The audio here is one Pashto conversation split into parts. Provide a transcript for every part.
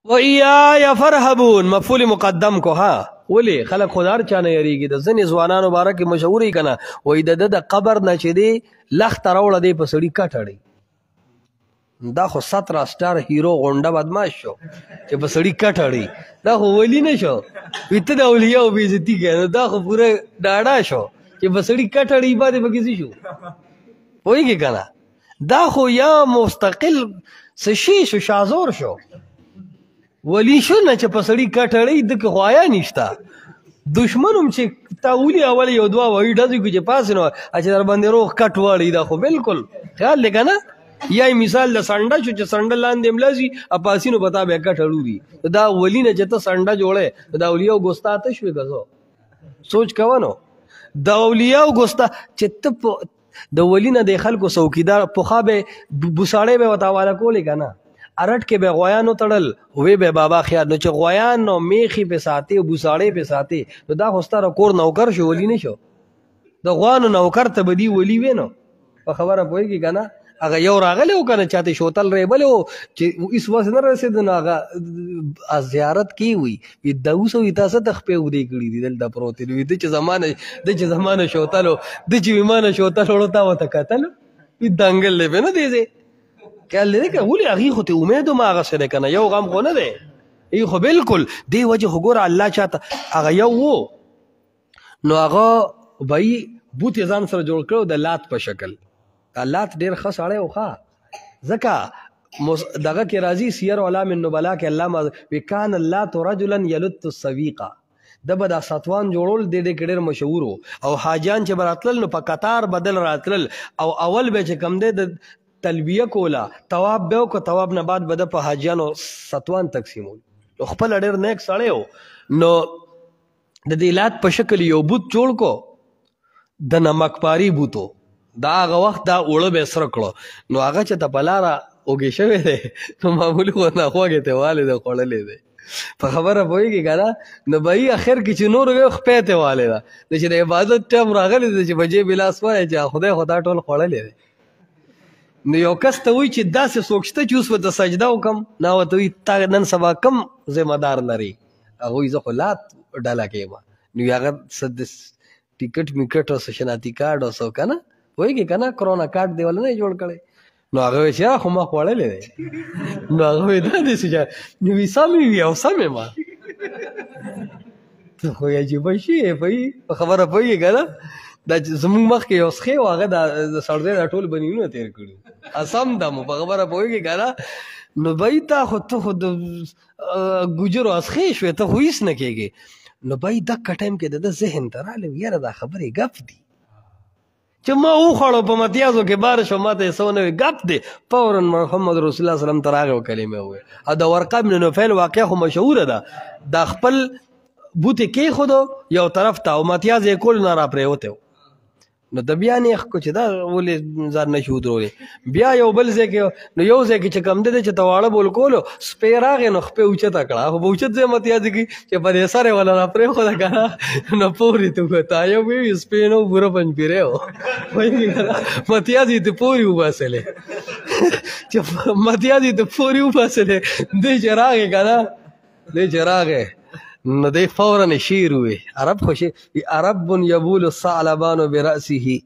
وَإِيَّايَ فَارْهَبُونَ مفعول مقدم کو ها ولی خلق خدار چانه یریږي د ځنې ځوانانو باره کې مشهورې کنه وایي د قبر نه چې دی لخته راوړه دی په سړي کټړی دا خو 17 سټار هیرو غونډه بدماش شو چې په سړي کټړی دا خو ولی نه شو ویته د اولیاء بېزتي کوي دا خو پوره ډاډا شو چې په سړي کټړی باندې به کیسې شو پوهېږي که نه دا خو یا مستقل څه شي شو شازور شو ولی شو نه چې په سړي کټړی دکې خو آیا نشته دشمن هم چې تا ولي اول یو دوه وایي ډزې کړي چې پاسې نو چې در باندې روغ کټ واړي دا خو بالکل خیال دی که نه یا مثال د سنډه شو چې سنډه لاندې ملازي اپاسینو پتا به کټ اړوري دا ولی نه چې ته سنډه جوړې دا اولیاء ګوستا ته شوې که سوچ کوه نو د اولیاء ګوستا چې ته د ولی نه د خلکو څوکیدار پخوا به بوساړې به ورته حواله کولې که نه ارټ کې به غویانو تړل وی به بابا خیال نو چې غویان نو میخي پې ساتي او بوساړې پې ساتي نو دا خو ستا کور نوکر شو ولی نه شو د غوانو نوکر ته به دي ولی وې نو په خبره پوهېږي که نه هغه یو راغلی و که نه چاته شوتل ریبلی و چې هېڅ وس نه رسېده نو هغه زیارت کې وي د اوس وي تا څه ته خپې ودې کړي دي دلته پروت دي د چې زمانه شوتل و د چې ویمانه شوتل وړو تا ورته کتل دنګل دی پې نه دی ځای خیال دی که ولې هغې خو ته امید هم هغسې دی که نه یو غم خو نه دی ای خو بالکل دې وجې خو ګوره الله چاته هغه یو و نو هغه به یې بوت یې ځان سره جوړ کړی د لات په شکل لات ډېر ښه سړی و ښه ځکه دغه کې راځي سیر علام النبلا کې علامه وی کان اللات رجلا یلت السویقه ده به دا ستوان جوړول د دې کې ډېر مشهور و او حاجیان چې به راتلل نو په قطار بدل راتلل او اول به چې کم دی د تلبیه کوله طواف به وکړه طواف نه بعد به ده په حاجیانو ستوان تقسیمول نو خپله ډېر نیک سړی و نو د دې لات په شکل یو بوت جوړ کو د نمکپاري بوتو دا هغه وخت دا اوړه به یې سره کړو نو هغه چې ته په لاره اوږې شوی دی نو معمولي خو ناخوږې ته والی دی خوړلی دی په خبره پوهېږي که نه نو به یې اخر کې چې نور وی خپې ته والی ده د چې د عبادت ټایم راغلی دی چې بجې بلاس وایي چې خدای خو دا ټول خوړلی دی نو یو کس ته وایي چې داسې څوک شته چې اوس به ته سجده وکړم نه ورته وایي تا نن سبا کم ذمه دار لري هغه وایي زه خو لات ډله کېږم نو هغه څه د ټکټ میکټ او څه شناختي کارډ او څه که نه پوهېږي که نه کرونا کارت دی ولا نه جوړ کړی نو هغه وایي چې خو ما خوړلی دی نو هغه وایي دا داسې چې نو وي سمې وي او سمې ما ته خو عجیبه شي په خبره پوهېږي که نه دا چې زمونږ مخکې یو څښې و هغه د سړځی دا ټول بنینونه تېر کړي اسم ده مو په خبره پوهېږي که نه نو بهی ته خو د ګوجرو اسخې شوې ته خو هېڅ نه کېږي نو بهی دقه ټایم کې د ده ذهن ته راغلی یاره دا خبرې ګپ دي چې ما وخوړو په متیازو کې بار شو ما ته یې څه ونه وي ګپ دی فورا محمد رسول الله سلم ته راغی او کلمې وویل او د ورقه بن نوفیل واقعه خو مشهوره ده دا خپل بوت یې کېښودو یو طرف ته او متیاز یې کول نه راپرېوتی و نو د بیا نیخ کو چې دا ولې ځان نشي ودرولی بیا یو بل ځای کې نو یو ځای کې چې کم دی چې ته واړه بول کولو سپی راغې نو خپې اوچته کړه خو به اوچت ځای متیازې کې چې په دې سر یې ولا راپرېښوده که نه نو پورې ته وکړه یو به وي سپی نه و پوره پنجپیری و پوهېږي که نه متیازې ته پورې وباسلې چې متیازې ته پورې وباسلې دی چې راغې که نه دی چې راغې نو دی فوراً شیر وی عرب خوشی عرب یبول الثعلبان برأسه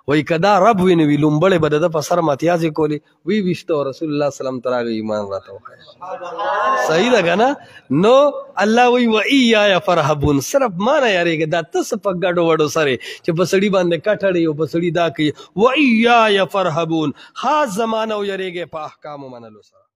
وی کدا رب وی نوی لومبړې به د ده په سر متیازې کولې وی ویشته رسول الله سلام ته راغی ایمان راته وښیه صحیح ده که نه نو الله وی و ایایا فرهبون صرف ما نه یارېږه دا ته څه په ګډو وډو سره چې په سړي باندې کټړې او په سړي دا کوي و ایایا فرهبون خاص زمانه و یارېږې په احکامو منلو سره